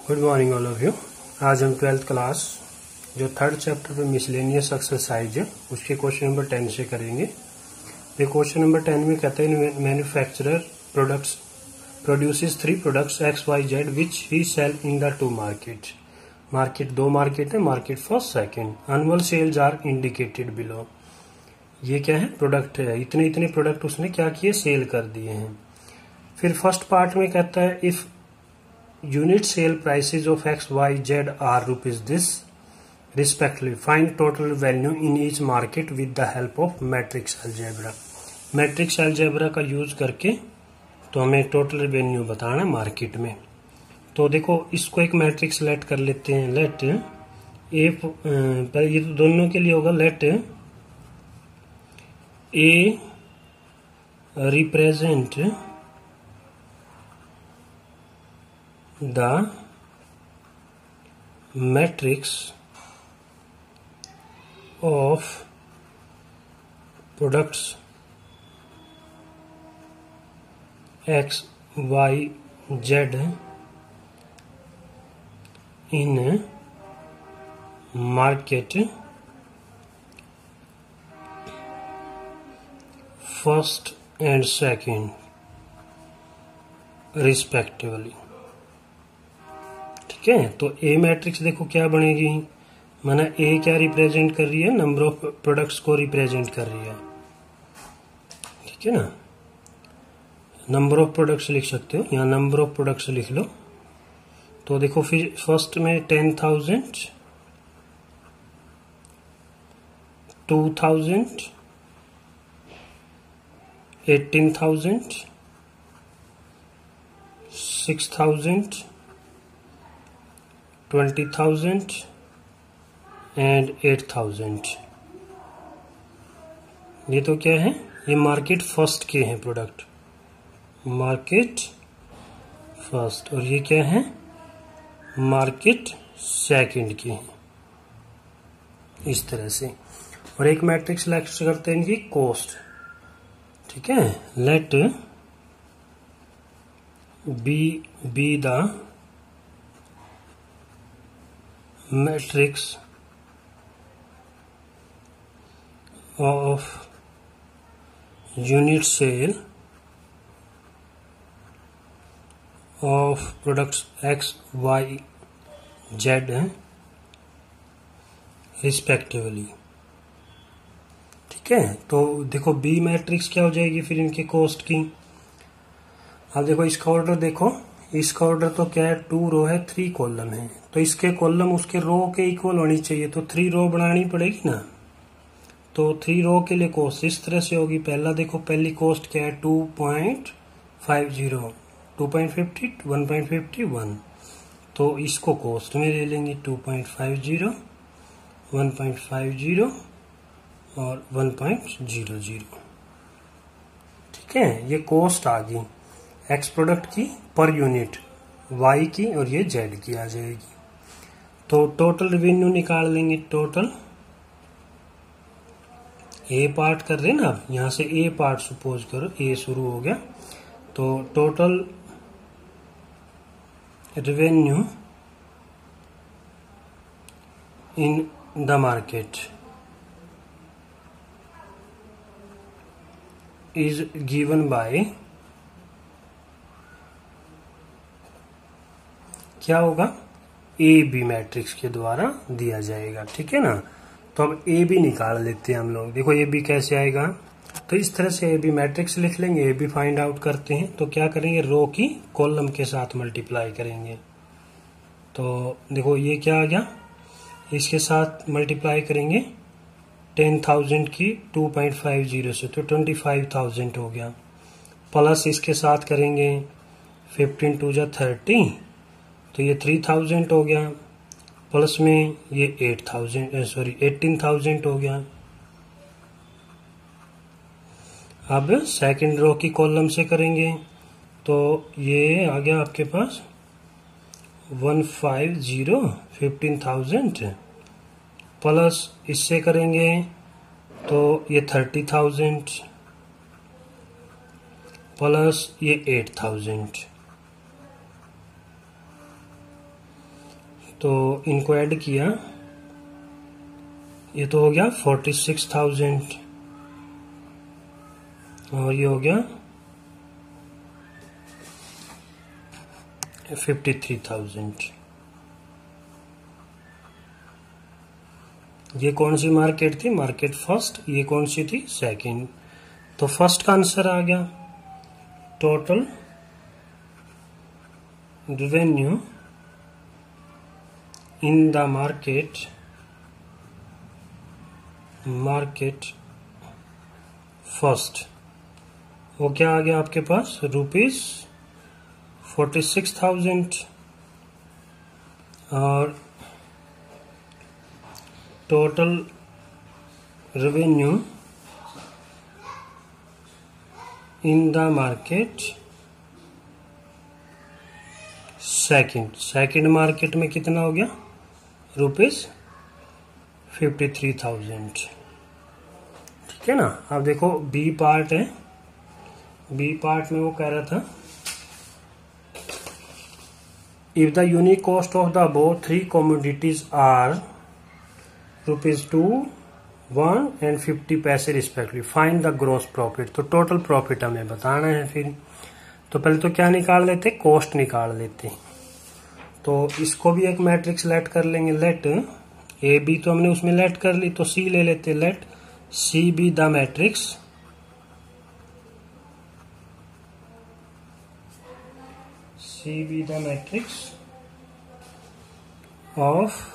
Good morning all of you. आज हम 12th class जो थर्ड चैप्टर पे मिसलेनियस एक्सरसाइज है उसके क्वेश्चन नंबर 10 से करेंगे। ये क्वेश्चन नंबर 10 में कहते हैं manufacturer products produces 3 products X Y Z which he sell in the 2 market. Market 2 market है, market first second. Annual sales are indicated below. ये क्या है, प्रोडक्ट है, इतने इतने प्रोडक्ट उसने क्या किए, सेल कर दिए हैं। फिर फर्स्ट पार्ट में कहता है if unit sale prices of x, y, z are rupees this respectively. Find total value in each market with the help of matrix algebra. Matrix algebra का यूज करके तो हमें टोटल रेवेन्यू बताना market में। तो देखो इसको एक मैट्रिक्स लेट कर लेते हैं। लेट ए पर ये तो दोनों के लिए होगा। Let A represent the matrix of products x, y, z in market first and second respectively। ठीक है, तो ए मैट्रिक्स देखो क्या बनेगी, माना ए क्या रिप्रेजेंट कर रही है, नंबर ऑफ प्रोडक्ट्स को रिप्रेजेंट कर रही है। ठीक है ना, नंबर ऑफ प्रोडक्ट्स लिख सकते हो, यहाँ नंबर ऑफ प्रोडक्ट्स लिख लो। तो देखो फिर फर्स्ट में 10,000, 2,000, 18,000, 6,000, 20,000 एंड 8,000। ये तो क्या है, ये मार्केट फर्स्ट के हैं प्रोडक्ट, मार्केट फर्स्ट। और ये क्या है, मार्केट सेकंड के हैं, इस तरह से। और एक मैट्रिक्स सेलेक्ट करते हैं इनकी कॉस्ट। ठीक है, let B the matrix of unit sale of products x, y, z respectively। ठीक है, तो देखो बी मैट्रिक्स क्या हो जाएगी फिर इनके कॉस्ट की। अब देखो इसका ऑर्डर देखो, इसका ऑर्डर तो क्या है, 2 रो है, 3 कॉलम है। तो इसके कॉलम उसके रो के इक्वल होनी चाहिए, तो 3 रो बनानी पड़ेगी ना। तो 3 रो के लिए कॉस्ट इस तरह से होगी। पहला देखो, पहली कॉस्ट क्या है, 2.50, 2.50, 1.51। तो इसको कॉस्ट में ले लेंगे, 2.50, 1.50 और 1.00। ठीक है, ये कॉस्ट आ गई एक्स प्रोडक्ट की पर यूनिट, वाई की और ये जेड की आ जाएगी। तो टोटल रेवेन्यू निकाल लेंगे। टोटल ए पार्ट कर रहे हैं ना, यहां से ए पार्ट सपोज करो, ए शुरू हो गया। तो total revenue in the market is given by, क्या होगा, ए बी मैट्रिक्स के द्वारा दिया जाएगा। ठीक है ना, तो अब ए बी निकाल लेते हैं हम लोग। देखो ए बी कैसे आएगा, तो इस तरह से ए बी मैट्रिक्स लिख लेंगे, ए बी फाइंड आउट करते हैं। तो क्या करेंगे, रो की कॉलम के साथ मल्टीप्लाई करेंगे। तो देखो ये क्या आ गया, इसके साथ मल्टीप्लाई करेंगे 10,000 की 2.50 से, तो 25,000 हो गया। प्लस इसके साथ करेंगे 15 2 जा 30, तो ये 3,000 हो गया। प्लस में ये 18,000 हो गया। अब सेकंड रो की कॉलम से करेंगे, तो ये आ गया आपके पास 150, 15,000। प्लस इससे करेंगे तो ये 30,000 प्लस ये 8,000। तो इनको ऐड किया, ये तो हो गया 46,000 और ये हो गया 53,000। ये कौन सी मार्केट थी? Market first. ये कौन सी थी? सेकंड। तो फर्स्ट का आंसर आ गया। Total revenue in the market first, वो क्या आ गया आपके पास? ₹46,000। और total revenue in the market second market में कितना हो गया? ₹53,000। ठीक है ना। अब देखो बी पार्ट है। बी पार्ट में वो कह रहा था if the unique cost of the both 3 commodities are ₹2, 1 and 50 पैसे respectively, find the gross profit. तो टोटल प्रॉफिट हमें बताना है। फिर तो पहले तो क्या निकाल लेते? कॉस्ट निकाल लेते। तो इसको भी एक मैट्रिक्स लेट कर लेंगे। लेट ए बी तो हमने उसमें लेट कर ली, तो सी ले लेते। Let C be the matrix of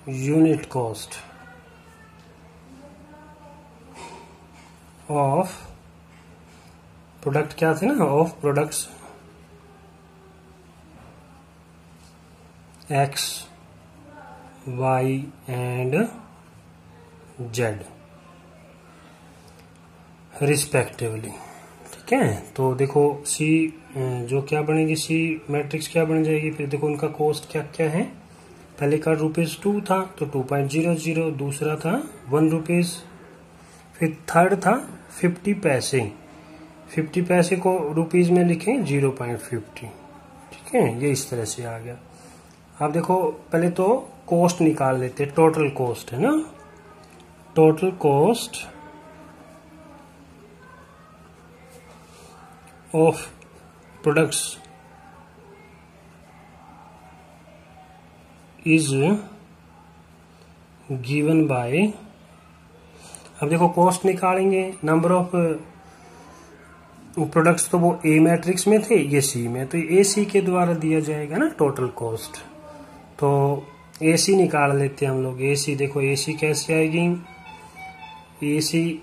unit cost of product, क्या थे ना? Of products X, Y and Z respectively. ठीक है। तो देखो सी जो क्या बनेगी, सी मैट्रिक्स क्या बन जाएगी? फिर देखो उनका कॉस्ट क्या क्या है। पहले का ₹2 था तो 2.00, दूसरा था ₹1, फिर थर्ड था 50 पैसे। 50 पैसे को रुपीज में लिखें 0.50। ठीक है, ये इस तरह से आ गया। अब देखो पहले तो कॉस्ट निकाल लेते। टोटल कॉस्ट है ना। Total cost of products is given by, अब देखो कॉस्ट निकालेंगे। नंबर ऑफ प्रोडक्ट्स तो वो ए मैट्रिक्स में थे, ये सी में, तो ए सी के द्वारा दिया जाएगा ना टोटल कॉस्ट। तो ए सी निकाल लेते हैं हम लोग। ए सी देखो, ए सी कैसे आएगी? ए सी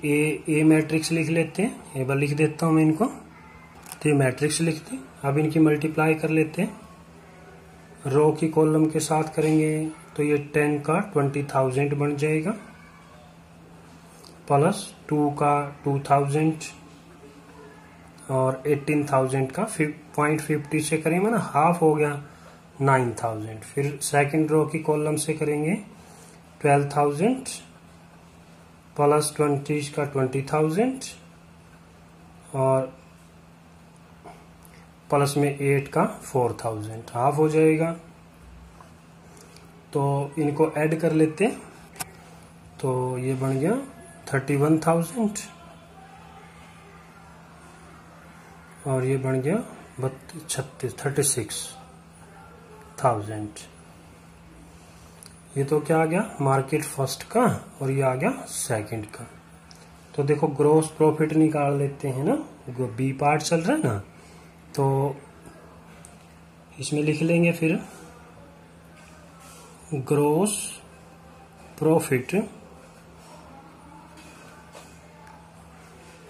ए मैट्रिक्स लिख लेते हैं। एक बार लिख देता हूं मैं इनको। तो ये मैट्रिक्स लिखते हैं। अब इनकी मल्टीप्लाई कर लेते हैं। रो की कॉलम के साथ करेंगे तो ये 10 का 20,000 बन जाएगा, प्लस 2 का 2,000 और 18,000 का 0.50 से करेंगे ना, हाफ हो गया 9,000। फिर सेकंड रो की कॉलम से करेंगे 12,000 प्लस 20 का 20,000 और प्लस में 8 का 4,000, हाफ हो जाएगा। तो इनको ऐड कर लेते हैं। तो ये बन गया 31,000 और ये बन गया 36,000। ये तो क्या आ गया? मार्केट फर्स्ट का, और ये आ गया सेकंड का। तो देखो ग्रोस प्रॉफिट निकाल लेते हैं ना। बी पार्ट चल रहा है ना, तो इसमें लिख लेंगे फिर gross profit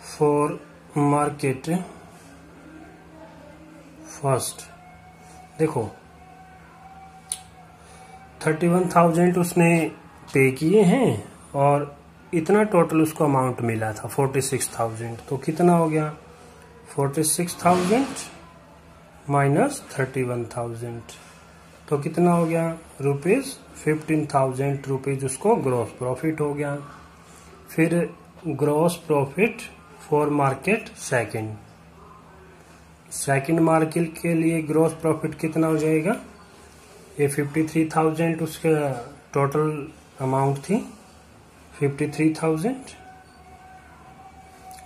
for market first. देखो 31,000 उसने पे किए हैं और इतना टोटल उसको अमाउंट मिला था 46,000। तो कितना हो गया? 46,000 माइनस 31,000, तो कितना हो गया? ₹15,000 उसको ग्रॉस प्रॉफिट हो गया। फिर gross profit for market second market के लिए ग्रॉस प्रॉफिट कितना हो जाएगा? ये 53,000 उसका टोटल अमाउंट थी 53,000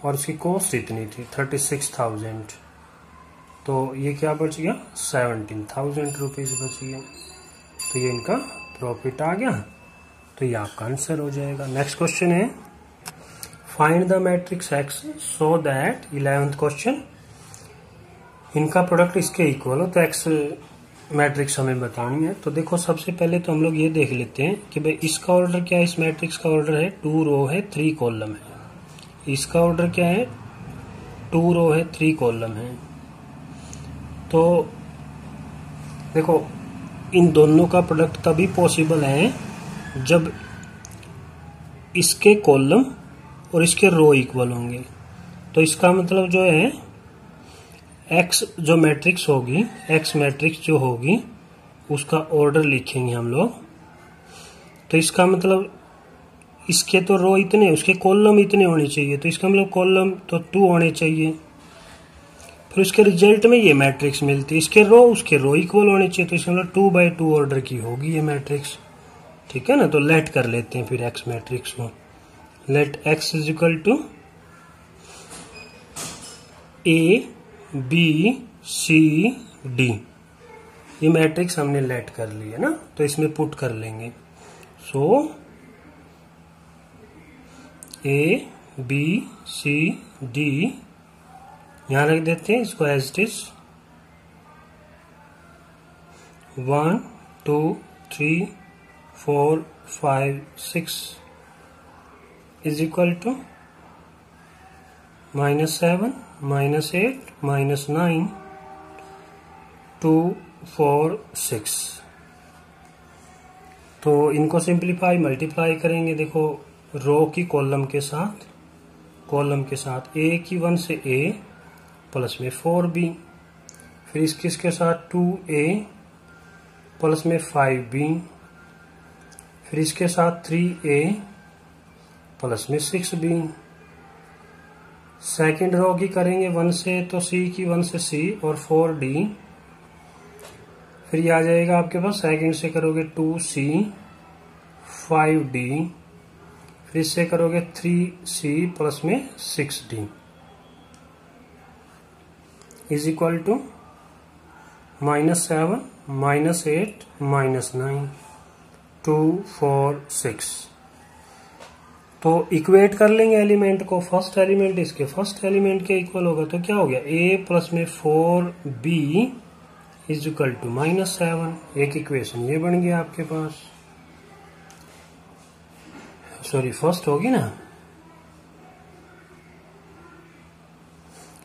और उसकी कॉस्ट इतनी थी 36,000। तो ये क्या बच गया 17,000 रुपीज बच गया। तो ये इनका प्रॉफिट आ गया। तो ये आपका आंसर हो जाएगा। नेक्स्ट क्वेश्चन है find the matrix x so that 11th question इनका प्रोडक्ट इसके इक्वल हो। तो एक्स मैट्रिक्स हमें बतानी है। तो देखो सबसे पहले तो हम लोग ये देख लेते हैं कि भाई इसका ऑर्डर क्या है। इस मैट्रिक्स का ऑर्डर है 2 रो है 3 कॉलम है। इसका ऑर्डर क्या है 2 रो है 3 कॉलम है। तो देखो इन दोनों का प्रोडक्ट तभी पॉसिबल है जब इसके कॉलम और इसके रो इक्वल होंगे। तो इसका मतलब जो है एक्स जो मैट्रिक्स होगी एक्स मैट्रिक्स जो होगी उसका ऑर्डर लिखेंगे हम लोग। तो इसका मतलब इसके तो रो इतने उसके कॉलम इतने होने चाहिए। तो इसका मतलब कॉलम तो 2 होने चाहिए। फिर उसके रिजल्ट में ये मैट्रिक्स मिलती है। इसके रो इक्वल होने चाहिए। तो इसका मतलब 2/2 ऑर्डर की होगी ये मैट्रिक्स। ठीक है ना। तो लेट कर लेते हैं फिर एक्स मैट्रिक्स को। Let X is equal to A B C D. ये मैट्रिक्स हमने लेट कर लिया ना। तो इसमें पुट कर लेंगे। सो ए बी सी डी यहां रख देते हैं इसको as it is 1 2 3 4 5 6 is equal to -7 -8 -9 2 4 6। तो इनको सिंप्लीफाई मल्टीप्लाई करेंगे। देखो रो की कॉलम के साथ ए की 1 से ए प्लस में 4b फिर इसके साथ 2a प्लस में 5b फिर इसके साथ 3a प्लस में 6b। सेकंड रो की करेंगे 1 से तो c की 1 से c और 4d फिर ये आ जाएगा आपके पास। सेकंड से करोगे 2c 5d फिर इससे करोगे 3c प्लस में 6d इज इक्वल टू -7 -8 -9 2 4 6। तो इक्वेट कर लेंगे एलिमेंट को। फर्स्ट एलिमेंट इसके फर्स्ट एलिमेंट के इक्वल होगा। तो क्या हो गया a प्लस में 4b इज इक्वल टू -7। एक इक्वेशन ये बन गया आपके पास। सॉरी फर्स्ट होगी ना।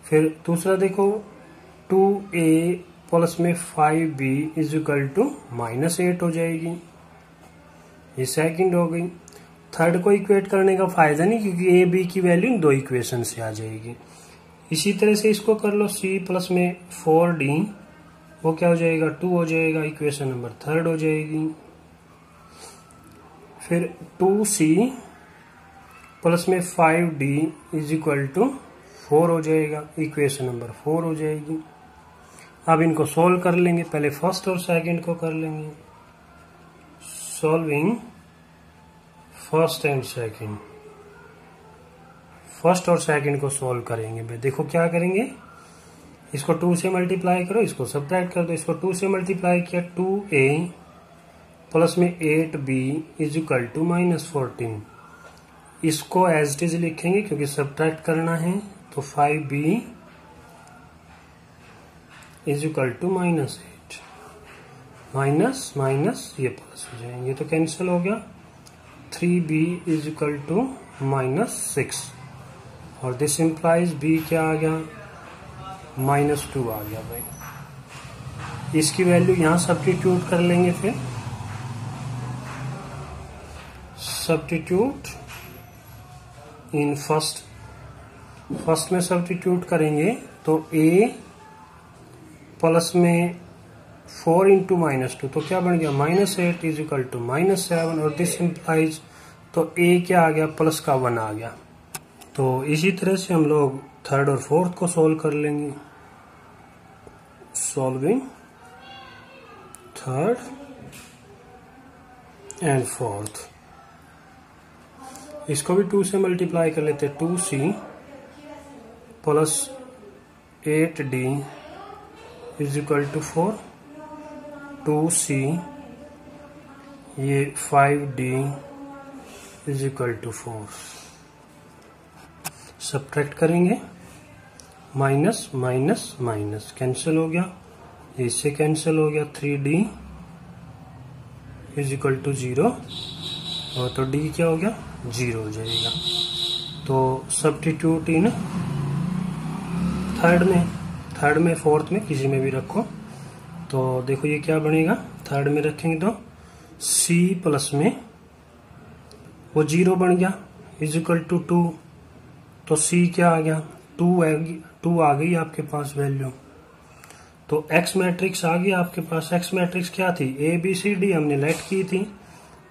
फिर दूसरा देखो 2a प्लस में 5b इज इक्वल टू -8 हो जाएगी। ये सेकंड हो गई। थर्ड को इक्वेट करने का फायदा नहीं क्योंकि ए बी की वैल्यू इन 2 इक्वेशन से आ जाएगी। इसी तरह से इसको कर लो c प्लस में 4d वो क्या हो जाएगा 2 हो जाएगा। इक्वेशन नंबर थर्ड हो जाएगी। फिर 2c प्लस में 5d इज इक्वल टू 4 हो जाएगा। इक्वेशन नंबर 4 हो जाएगी। अब इनको सोल्व कर लेंगे। पहले फर्स्ट और सेकंड को कर लेंगे। Solving first and second. First और सेकंड को सोल्व करेंगे। भाई देखो क्या करेंगे। इसको 2 से मल्टीप्लाई करो इसको सब्ट्रैक्ट कर दो। इसको 2 से मल्टीप्लाई किया 2a प्लस में 8b इज इक्वल टू -14। इसको एज इट इज लिखेंगे क्योंकि सब्ट्रैक्ट करना है। तो 5b is equal to -8 minus minus ये प्लस हो जाएंगे। तो कैंसिल हो गया। 3b इज इक्वल टू -6 और दिस इंप्लाइज b क्या आ गया -2 आ गया। भाई इसकी वैल्यू यहां सब्स्टिट्यूट कर लेंगे। फिर सब्स्टिट्यूट इन फर्स्ट में सब्स्टिट्यूट करेंगे तो a प्लस में 4 इंटू -2 तो क्या बन गया -8 इज इक्वल टू -7 और दिस इंप्लाइज तो a क्या आ गया प्लस का 1 आ गया। तो इसी तरह से हम लोग थर्ड और फोर्थ को सोल्व कर लेंगे। Solving third and fourth. इसको भी 2 से मल्टीप्लाई कर लेते हैं, 2c plus 8d is equal to 4, 2c ये 5d is equal to 4। Subtract करेंगे, माइनस माइनस माइनस कैंसिल हो गया, इससे कैंसिल हो गया, 3d इज इक्वल टू 0, और तो d क्या हो गया 0 हो जाएगा। तो सब्स्टिट्यूट इन थर्ड में फोर्थ में किसी में भी रखो। तो देखो ये क्या बनेगा, थर्ड में रखेंगे तो c प्लस में वो 0 बन गया इज इक्वल टू 2, तो c क्या आ गया 2 आ गई आपके पास वैल्यू। तो x मैट्रिक्स आ गई आपके पास। x मैट्रिक्स क्या थी, a b c d हमने लेट की थी,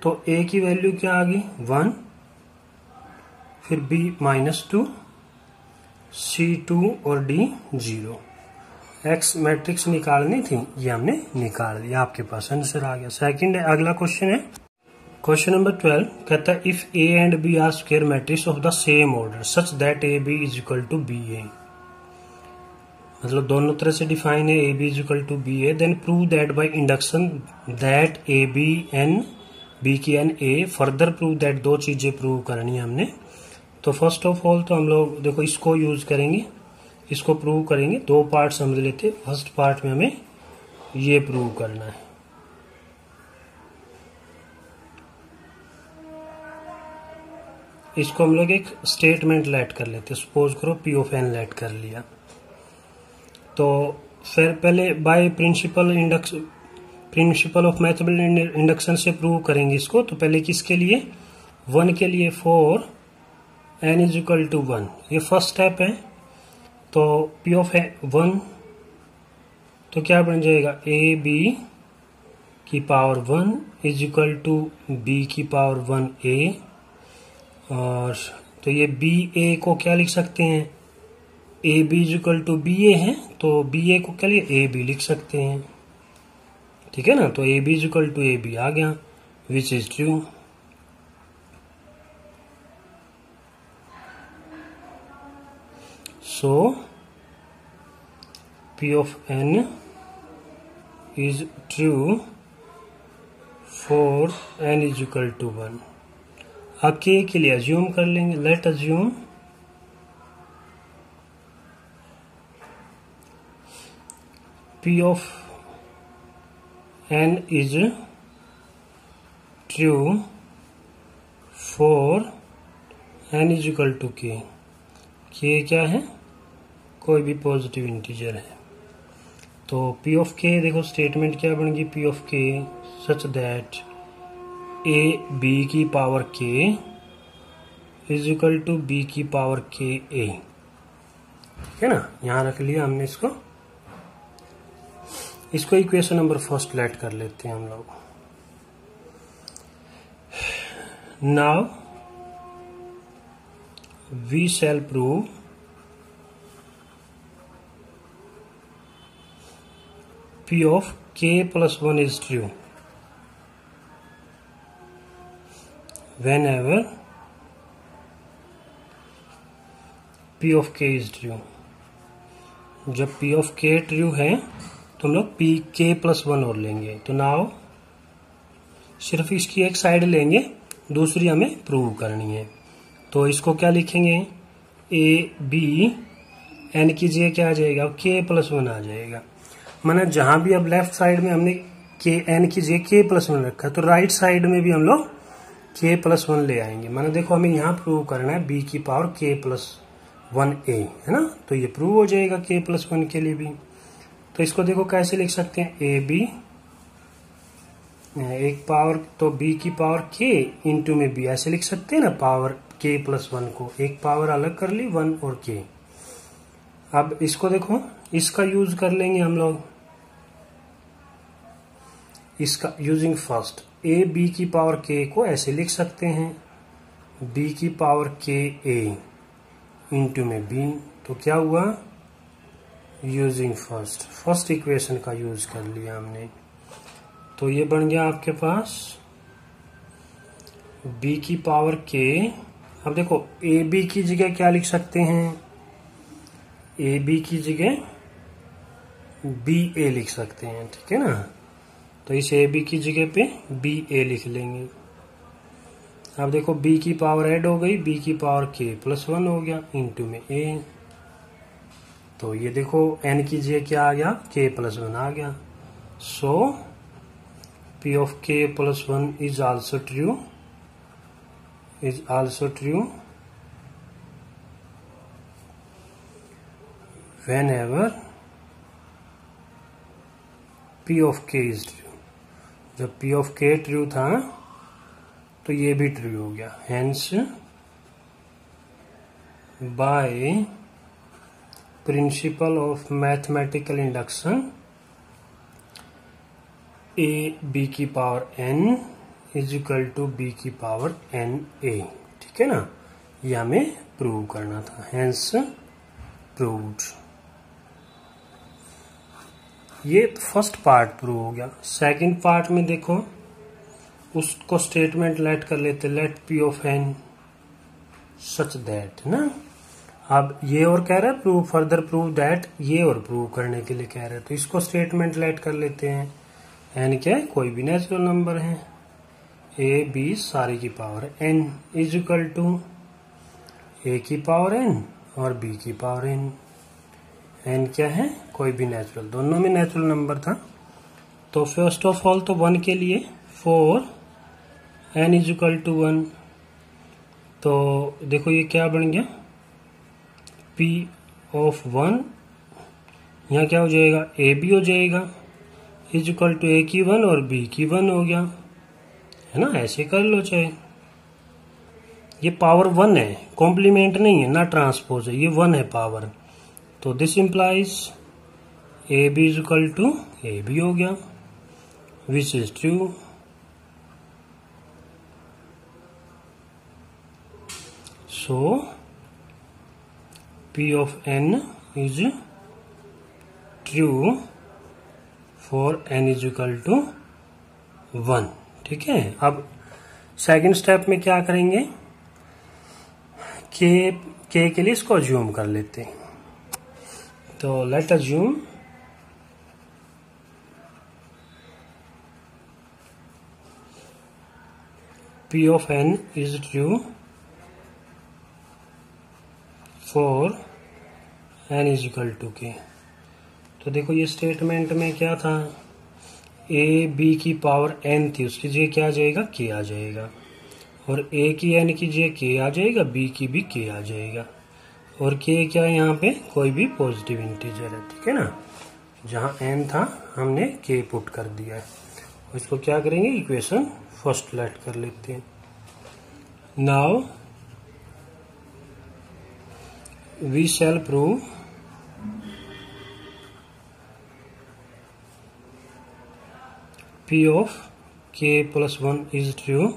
तो a की वैल्यू क्या आ गई 1, फिर b -2, c 2 और d 0। x मैट्रिक्स निकालनी थी, ये हमने निकाल दिया, आपके पास आंसर आ गया। सेकंड है, अगला क्वेश्चन है क्वेश्चन नंबर 12, कहता है if a and b are square matrix of the same order such that a b is equal to b a, मतलब दोनों तरह से डिफाइन है, A B is equal to B A, then prove that by induction that A B n B की n A, further prove that, दो चीजें prove करनी है हमने। तो फर्स्ट ऑफ ऑल तो हम लोग देखो इसको यूज करेंगे, इसको प्रूव करेंगे, दो पार्ट समझ लेते। फर्स्ट पार्ट में हमें ये प्रूव करना है, इसको हम लोग एक स्टेटमेंट लेट कर लेते। सपोज करो पी ऑफ एन लेट कर लिया, तो फिर पहले by principle of mathematical induction से प्रूव करेंगे इसको। तो पहले किसके लिए, 1 के लिए, for n is equal to 1, ये फर्स्ट स्टेप है। तो p ऑफ 1 तो क्या बन जाएगा, ए बी की power 1 is equal to B की पावर 1 a, और तो ये बी ए को क्या लिख सकते हैं, A B is equal to B A है, तो बी ए को क्या लिए ए बी लिख सकते हैं, ठीक है ना। तो A B is equal to A B आ गया, which is true. So P of N is true for N is equal to 1। अब के लिए अज्यूम कर लेंगे, let assume P of n is true for n is equal to k। k क्या है, कोई भी पॉजिटिव इंटीजर है। तो P of k देखो स्टेटमेंट क्या बन गई, P of k such that a b की power k is equal to b की पावर k a, ठीक है ना। यहां रख लिया हमने इसको इक्वेशन नंबर फर्स्ट लेट कर लेते हैं हम लोग। Now we shall prove P of k plus 1 is true whenever P of k is true. जब P ऑफ k ट्रू है तो हम लोग पी के प्लस 1 और लेंगे। तो नाउ सिर्फ इसकी एक साइड लेंगे, दूसरी हमें प्रूव करनी है। तो इसको क्या लिखेंगे, ए बी एन की जगह क्या आ जाएगा, के प्लस 1 आ जाएगा। माना जहां भी अब लेफ्ट साइड में हमने के एन की जगह के प्लस 1 रखा, तो राइट साइड में भी हम लोग के प्लस 1 ले आएंगे। माना देखो हमें यहाँ प्रूव करना है बी की पावर के प्लस 1 ए, है ना। तो ये प्रूव हो जाएगा के प्लस 1 के लिए भी। तो इसको देखो कैसे लिख सकते हैं, ए बी एक पावर, तो बी की पावर के इंटू में बी, ऐसे लिख सकते हैं ना, पावर के प्लस 1 को एक पावर अलग कर ली 1 और के। अब इसको देखो, इसका यूज कर लेंगे हम लोग, इसका यूजिंग फर्स्ट ए बी की पावर के को ऐसे लिख सकते हैं, बी की पावर के ए इंटू में बी। तो क्या हुआ, यूजिंग फर्स्ट इक्वेशन का यूज कर लिया हमने। तो ये बन गया आपके पास बी की पावर के। अब देखो ए बी की जगह क्या लिख सकते हैं, ए बी की जगह बी ए लिख सकते हैं, ठीक है ना। तो इस ए बी की जगह पे बी ए लिख लेंगे। अब देखो बी की पावर ऐड हो गई, बी की पावर के प्लस 1 हो गया इंटू में ए। तो ये देखो एन की जगह क्या आ गया, के प्लस 1 आ गया। सो पी ऑफ के plus 1 is also true, whenever P of K is true। जब P of K ट्रू था तो ये भी ट्रू हो गया। Hence by principle of mathematical induction A B की power n is equal to B की पावर n a, ठीक है ना। ये हमें प्रूव करना था, हेंस प्रूव्ड। ये फर्स्ट पार्ट प्रूव हो गया। सेकंड पार्ट में देखो उसको स्टेटमेंट लेट कर लेते, let P of N such that ना। अब ये और कह रहा है प्रूव फर्दर प्रूव दैट, ये और प्रूव करने के लिए कह रहे हैं, तो इसको स्टेटमेंट लेट कर लेते हैं। एन क्या है, कोई भी नेचुरल नंबर है, ए बी सारी की power n is equal to A की पावर एन और बी की पावर एन। एन क्या है, कोई भी नेचुरल, दोनों में नेचुरल नंबर था। तो फर्स्ट ऑफ ऑल तो 1 के लिए for N is equal to 1, तो देखो ये क्या बन गया, पी ऑफ 1, यहाँ क्या हो जाएगा, ए बी हो जाएगा इज इक्वल टू ए की 1 और बी की 1 हो गया, है ना। ऐसे कर लो चाहे, ये पावर 1 है, कॉम्प्लीमेंट नहीं है ना, ट्रांसपोज है, ये 1 है पावर। तो this implies A B is equal to A B हो गया, which is true. So P of N is true for N is equal to 1, ठीक है। अब सेकंड स्टेप में क्या करेंगे, के लिए इसको अज्यूम कर लेते हैं। तो late assume P of n is true for n is equal to k। तो देखो ये स्टेटमेंट में क्या था, a b की पावर n थी, उसकी जगह क्या आ जाएगा, k आ जाएगा, और a की n की जगह k आ जाएगा, b की भी k आ जाएगा, और k क्या है यहाँ पे, कोई भी पॉजिटिव इंटीजर है, ठीक है ना। जहाँ n था हमने k पुट कर दिया है। और इसको क्या करेंगे, इक्वेशन फर्स्ट लेट कर लेते हैं। Now we shall prove P of k plus 1 is true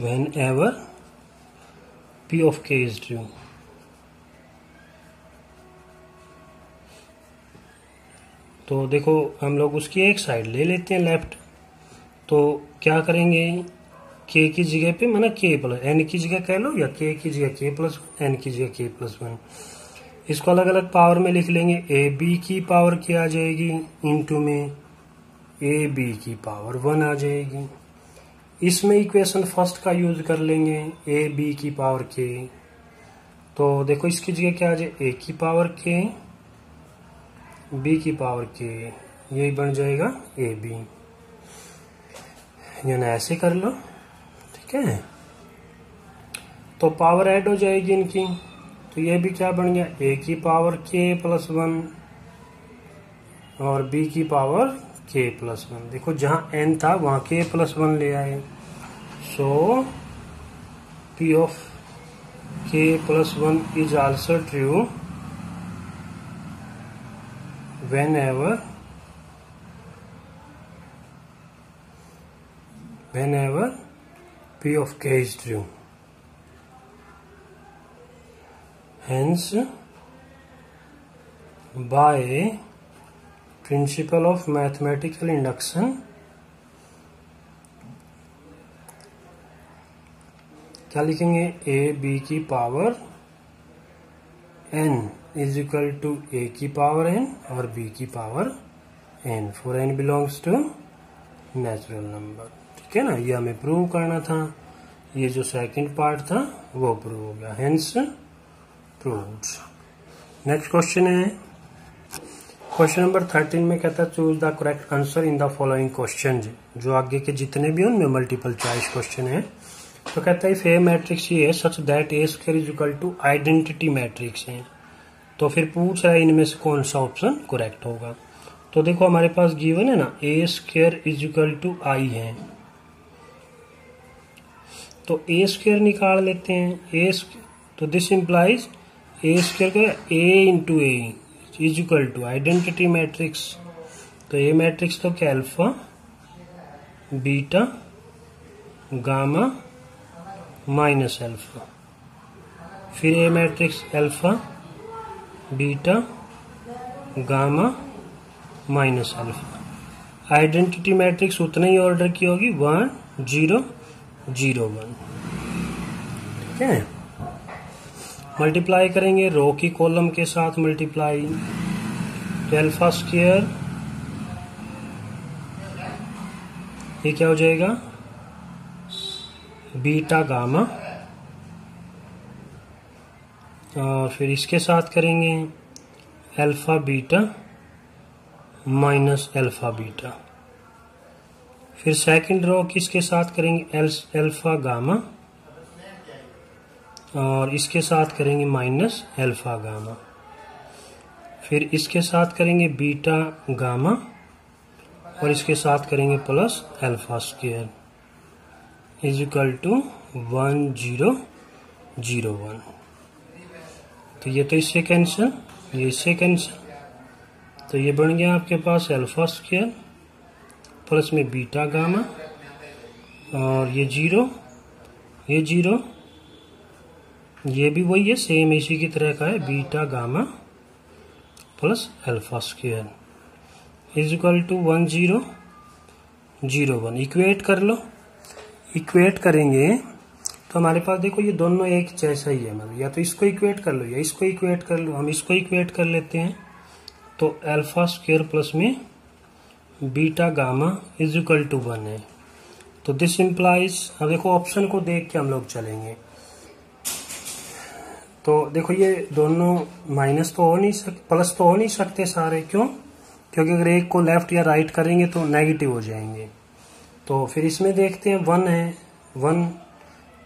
whenever P of k is true। तो देखो हम लोग उसकी एक साइड ले लेते हैं लेफ्ट। तो क्या करेंगे, k की जगह पे माना k प्लस n की जगह कह लो, या k की जगह k प्लस n की जगह k प्लस 1, इसको अलग अलग पावर में लिख लेंगे। ए बी की पावर क्या आ जाएगी, इंटू में ए बी की पावर 1 आ जाएगी। इसमें इक्वेशन फर्स्ट का यूज कर लेंगे, ए बी की पावर k। तो देखो इसकी जगह क्या आ जाए, a की पावर k b की पावर k, यही बन जाएगा ए बी, यानी ऐसे कर लो, ठीक है। तो पावर ऐड हो जाएगी इनकी, तो ये भी क्या बन गया, a की पावर k प्लस 1 और b की पावर k प्लस 1। देखो जहां n था वहां k प्लस 1 ले आए। So p of k plus 1 is also true whenever P of k is true। Hence by principle of mathematical induction क्या लिखेंगे, ए बी की power n is equal to A की power n और b की power n for n belongs to natural number. ठीक है ना, ये हमें प्रूव करना था। ये जो सेकंड पार्ट था वो प्रूव हो गया, हेंस प्रूव्ड। नेक्स्ट क्वेश्चन है क्वेश्चन नंबर 13 में कहता है choose the correct answer in the following question. जो आगे के जितने भी उनमें मल्टीपल चॉइस क्वेश्चन है। तो कहता है इफ ए मैट्रिक्स ये है such that A square is equal to identity matrix है, तो फिर पूछ रहा है इनमें से कौन सा ऑप्शन करेक्ट होगा। तो देखो हमारे पास गिवन है ना, ए स्क्वायर इज इक्वल टू आई है, तो ए स्क्वायर निकाल लेते हैं। तो दिस इंप्लाइज ए स्क्वायर को A into A is equal to identity matrix. तो ए मैट्रिक्स तो क्या, alpha beta gamma minus alpha, फिर A matrix alpha beta gamma minus alpha. Identity matrix उतना ही ऑर्डर की होगी 1 0 0 1। ठीक है, मल्टीप्लाई करेंगे रो की कॉलम के साथ मल्टीप्लाई, तो अल्फा स्क्वायर ये क्या हो जाएगा, बीटा गामा, और फिर इसके साथ करेंगे alpha beta minus alpha beta. फिर सेकंड रो किसके साथ करेंगे, अल्फा गामा, और इसके साथ करेंगे माइनस अल्फा गामा। फिर इसके साथ करेंगे बीटा गामा, और इसके साथ करेंगे plus alpha square is equal to 1 0 0 1। तो ये तो इससे कैंसिल, ये इससे कैंसिल, तो ये बन गया आपके पास अल्फा स्क्वायर प्लस में बीटा गामा, और ये 0 ये 0, ये भी वही है सेम इसी की तरह का है, beta gamma plus alpha square is equal to 1 0 0 1। Equate कर लो, इक्वेट करेंगे तो हमारे पास देखो ये दोनों एक जैसा ही है, मतलब या तो इसको इक्वेट कर लो या इसको इक्वेट कर लो। हम इसको इक्वेट कर लेते हैं, तो अल्फा स्क्वायर प्लस में beta gamma is equal to 1 है। तो दिस इंप्लाइज, अब देखो ऑप्शन को देख के हम लोग चलेंगे। तो देखो ये दोनों माइनस तो हो नहीं सकते, प्लस तो हो नहीं सकते सारे, क्यों, क्योंकि अगर एक को लेफ्ट या राइट करेंगे तो नेगेटिव हो जाएंगे। तो फिर इसमें देखते हैं 1 है 1,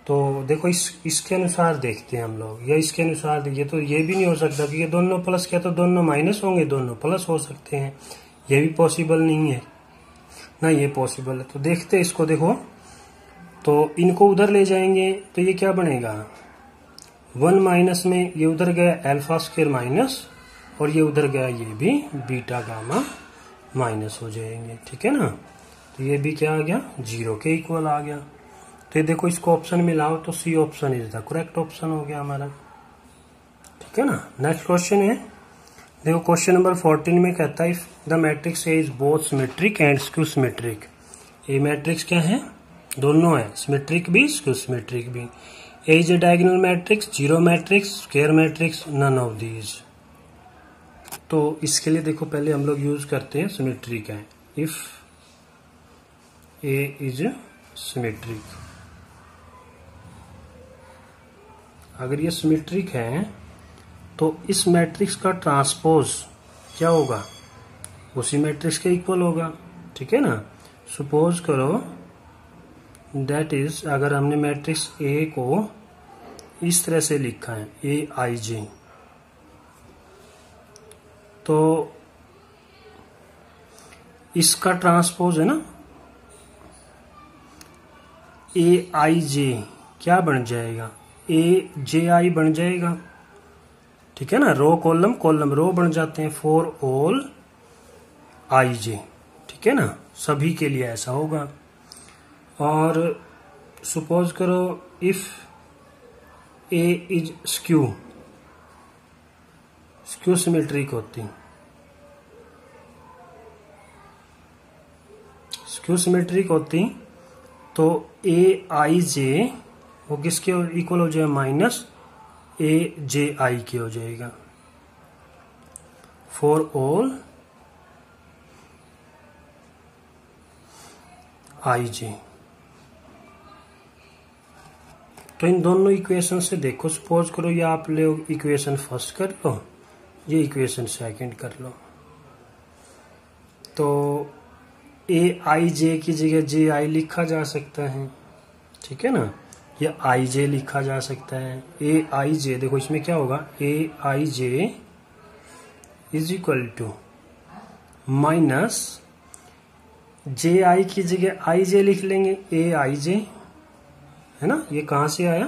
तो देखो इसके अनुसार देखते हैं हम लोग, या इसके अनुसार देखिए, तो ये भी नहीं हो सकता कि ये दोनों प्लस क्या, तो दोनों माइनस होंगे, दोनों प्लस हो सकते हैं, ये भी पॉसिबल नहीं है ना, ये पॉसिबल है। तो देखते हैं इसको, देखो तो इनको उधर ले जाएंगे तो ये क्या बनेगा, 1 माइनस में ये उधर गया अल्फा स्क्वायर माइनस, और ये उधर गया ये भी बीटा गामा माइनस हो जाएंगे। ठीक है ना, तो ये भी क्या आ गया, 0 के इक्वल आ गया। तो ये देखो इसको ऑप्शन मिलाओ तो C option is the correct option हो गया हमारा। ठीक है ना, नेक्स्ट क्वेश्चन है, देखो क्वेश्चन नंबर 14 में कहता है the matrix A is both symmetric and skew symmetric. A matrix क्या है, दोनों है, सिमेट्रिक भी स्क्यू सिमेट्रिक भी। A is a diagonal matrix, zero matrix, square matrix, none of these. तो इसके लिए देखो पहले हम लोग यूज करते हैं सिमेट्रिक है, इफ ए इज सिमेट्रिक, अगर ये सिमेट्रिक है तो इस मैट्रिक्स का ट्रांसपोज क्या होगा, उसी मैट्रिक्स के इक्वल होगा। ठीक है ना, सपोज करो दैट इज, अगर हमने मैट्रिक्स ए को इस तरह से लिखा है ए आई जे, तो इसका ट्रांसपोज है ना ए आई जे, क्या बन जाएगा, ए जे आई बन जाएगा। ठीक है ना, रो कॉलम कॉलम रो बन जाते हैं, फॉर ऑल आई जे। ठीक है ना, सभी के लिए ऐसा होगा। और सपोज करो if A is skew, skew symmetric होती, क्यू सिमेट्रिक होती तो ए आई जे वो किसके इक्वल हो जाएगा, माइनस ए जे आई के हो जाएगा फॉर ऑल आई जे। तो इन दोनों इक्वेशन से देखो, सपोज करो ये आप लोग इक्वेशन फर्स्ट कर लो, ये इक्वेशन सेकंड कर लो, तो ए आई जे की जगह जे आई लिखा जा सकता है, ठीक है ना, या आई जे लिखा जा सकता है। ए आई जे देखो इसमें क्या होगा, ए I J is equal to minus जे आई की जगह आई जे लिख लेंगे, ए आई जे, है ना। ये कहां से आया,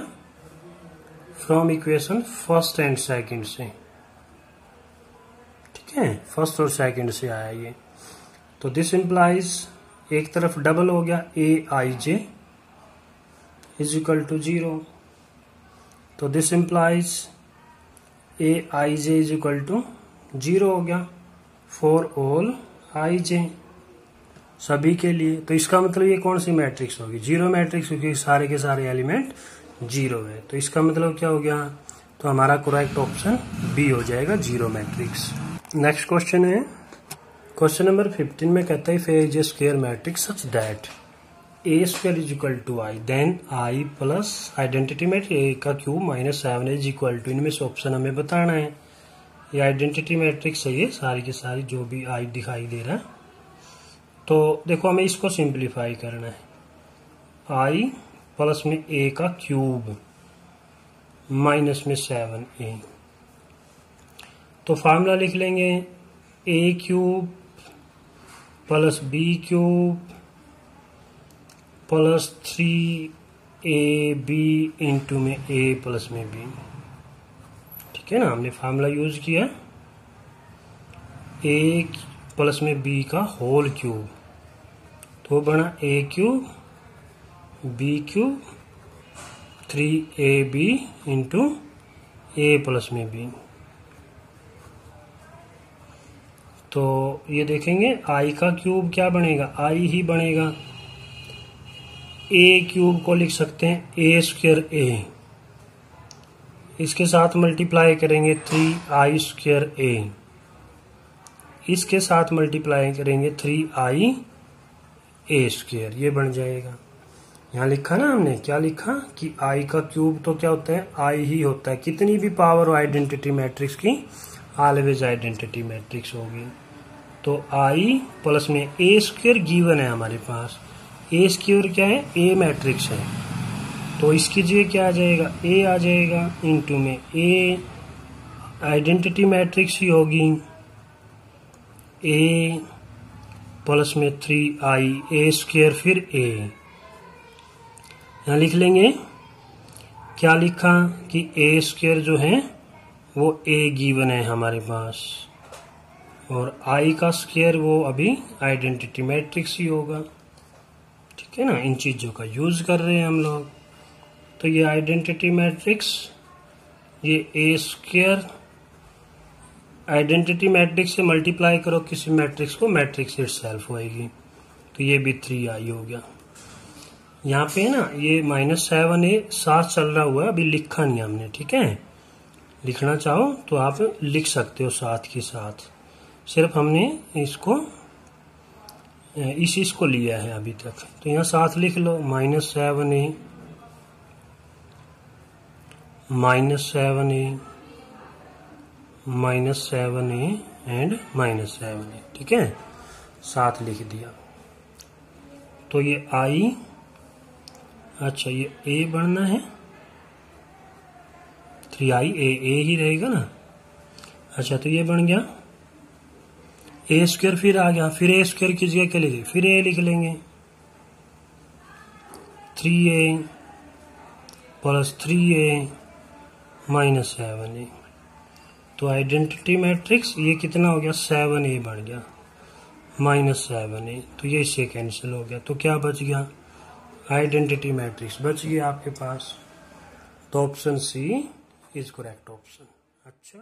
from equation first and second से, ठीक है, फर्स्ट और सेकंड से आया ये। तो दिस इंप्लाइज एक तरफ डबल हो गया, A I J is equal to 0, तो this implies A I J is equal to 0 हो गया फॉर ऑल आई जे, सभी के लिए। तो इसका मतलब ये कौन सी मैट्रिक्स होगी, जीरो मैट्रिक्स, क्योंकि सारे के सारे एलिमेंट 0 है। तो इसका मतलब क्या हो गया, तो हमारा करेक्ट ऑप्शन बी हो जाएगा, जीरो मैट्रिक्स। नेक्स्ट क्वेश्चन है क्वेश्चन नंबर 15 में कहता है, if A is a square matrix such that A square is equal to I then I plus identity matrix A का cube minus 7 is equal to, इनमें से option हमें बताना है। ये आइडेंटिटी मैट्रिक्स है, ये सारी की सारी जो भी आई दिखाई दे रहा है। तो देखो हमें इसको सिंप्लीफाई करना है, आई प्लस में ए का क्यूब माइनस में 7a, तो फार्मूला लिख लेंगे A cube plus B cube plus 3ab into में a प्लस में b, ठीक है ना। हमने फार्मूला यूज किया a प्लस में b का होल क्यूब, तो बना a cube b cube 3ab into a plus में b। तो ये देखेंगे i का क्यूब क्या बनेगा, i ही बनेगा। a क्यूब को लिख सकते हैं a स्क्वायर a, इसके साथ मल्टीप्लाई करेंगे 3i स्क्वायर a, इसके साथ मल्टीप्लाई करेंगे 3i a स्क्वायर, ये बन जाएगा। यहाँ लिखा ना हमने, क्या लिखा कि i का क्यूब तो क्या होता है, i ही होता है। कितनी भी पावर आइडेंटिटी मैट्रिक्स की ऑलवेज आइडेंटिटी मैट्रिक्स होगी। तो i प्लस में a स्क्वायर गिवन है हमारे पास, a स्क्वायर क्या है, a मैट्रिक्स है, तो इसकी जगह क्या आ जाएगा, a आ जाएगा इंटू में a आइडेंटिटी मैट्रिक्स ही होगी, a प्लस में 3i a स्क्वायर फिर a। यहाँ लिख लेंगे क्या लिखा कि a स्क्वायर जो है वो a गिवन है हमारे पास, और i का स्क्वायर वो अभी आइडेंटिटी मैट्रिक्स ही होगा, ठीक है ना। इन चीजों का यूज कर रहे हैं हम लोग। तो ये आइडेंटिटी मैट्रिक्स, ये a स्क्वायर आइडेंटिटी मैट्रिक्स से मल्टीप्लाई करो किसी मैट्रिक्स को, मैट्रिक्स इटसेल्फ होएगी, तो ये भी 3i हो गया। यहाँ पे ना ये -7a साथ चल रहा हुआ है, अभी लिखा नहीं हमने, ठीक है। लिखना चाहो तो आप लिख सकते हो साथ के साथ, सिर्फ हमने इसको इसको लिया है अभी तक। तो यहाँ साथ लिख लो -7a एंड -7a, ठीक है, साथ लिख दिया। तो ये i, अच्छा ये a बढ़ना है, 3i a ही रहेगा ना। अच्छा तो ये बन गया a स्क्वायर, फिर आ गया, फिर a स्क्वायर की जगह क्या लिखे, फिर a लिख लेंगे, 3a plus 3a minus 7a। तो आइडेंटिटी मैट्रिक्स ये कितना हो गया, 7a बन गया -7a, तो ये इससे कैंसिल हो गया। तो क्या बच गया, आइडेंटिटी मैट्रिक्स बच गया आपके पास। तो option C is correct option. अच्छा।